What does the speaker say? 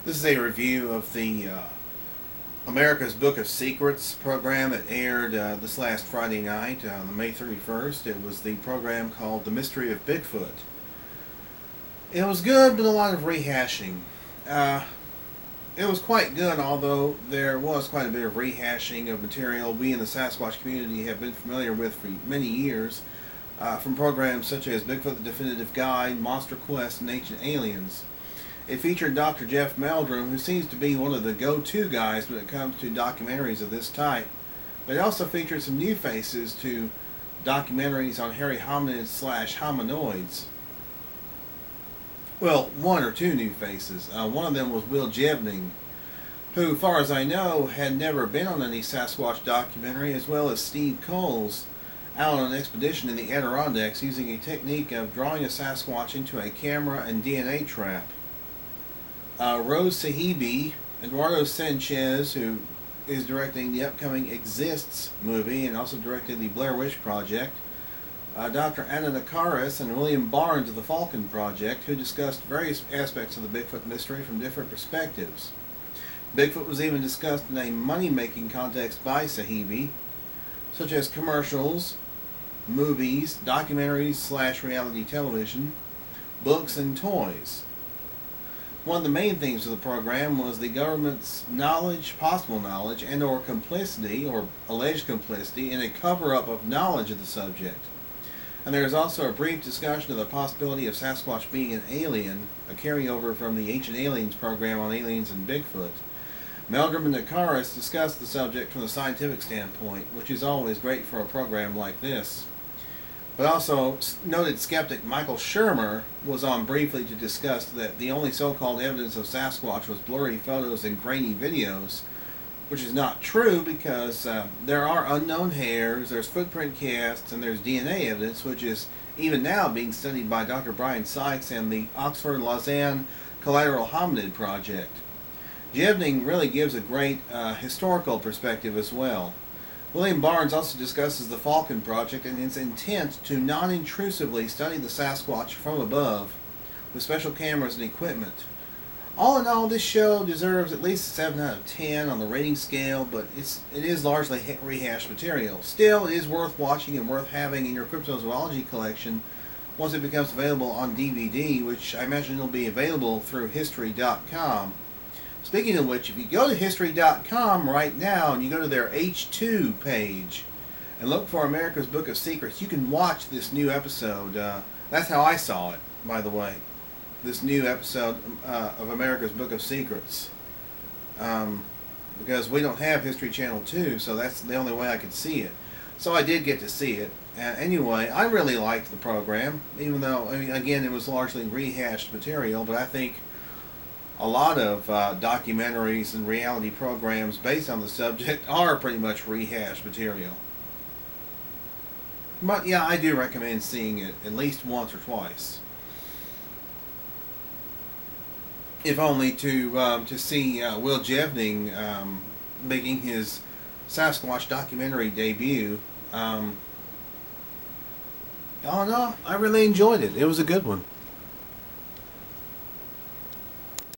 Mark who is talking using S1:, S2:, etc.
S1: This is a review of the America's Book of Secrets program that aired this last Friday night on May 31st. It was the program called The Mystery of Bigfoot. It was good, but a lot of rehashing. It was quite good, although there was quite a bit of rehashing of material we in the Sasquatch community have been familiar with for many years, from programs such as Bigfoot the Definitive Guide, Monster Quest, and Ancient Aliens. It featured Dr. Jeff Meldrum, who seems to be one of the go-to guys when it comes to documentaries of this type. But it also featured some new faces to documentaries on hairy hominids / hominoids. Well, one or two new faces. One of them was Will Jevning, who, as far as I know, had never been on any Sasquatch documentary, as well as Steve Coles, out on an expedition in the Adirondacks using a technique of drawing a Sasquatch into a camera and DNA trap. Rose Sahibi, Eduardo Sanchez, who is directing the upcoming Exists movie and also directed the Blair Witch Project, Dr. Anna Nakaris, and William Barnes of the Falcon Project, who discussed various aspects of the Bigfoot mystery from different perspectives. Bigfoot was even discussed in a money-making context by Sahibi, such as commercials, movies, documentaries / reality television, books, and toys. One of the main themes of the program was the government's knowledge, possible knowledge, and or complicity, or alleged complicity, in a cover-up of knowledge of the subject. And there is also a brief discussion of the possibility of Sasquatch being an alien, a carryover from the Ancient Aliens program on aliens and Bigfoot. Meldrum and Nakaris discussed the subject from the scientific standpoint, which is always great for a program like this. But also, noted skeptic Michael Shermer was on briefly to discuss that the only so-called evidence of Sasquatch was blurry photos and grainy videos, which is not true because there are unknown hairs, there's footprint casts, and there's DNA evidence, which is even now being studied by Dr. Brian Sykes and the Oxford-Lausanne Collateral Hominid Project. Jevning really gives a great historical perspective as well. William Barnes also discusses the Falcon Project and its intent to non-intrusively study the Sasquatch from above with special cameras and equipment. All in all, this show deserves at least a 7 out of 10 on the rating scale, but it is largely rehashed material. Still, it is worth watching and worth having in your cryptozoology collection once it becomes available on DVD, which I imagine will be available through History.com. Speaking of which, if you go to History.com right now and you go to their H2 page and look for America's Book of Secrets, you can watch this new episode. That's how I saw it, by the way. This new episode of America's Book of Secrets. Because we don't have History Channel 2, so that's the only way I could see it. So I did get to see it. Anyway, I really liked the program, even though, I mean, again, it was largely rehashed material, but I think a lot of documentaries and reality programs based on the subject are pretty much rehashed material. But yeah, I do recommend seeing it at least once or twice. If only to see Will Jevning making his Sasquatch documentary debut. All in all, I really enjoyed it. It was a good one.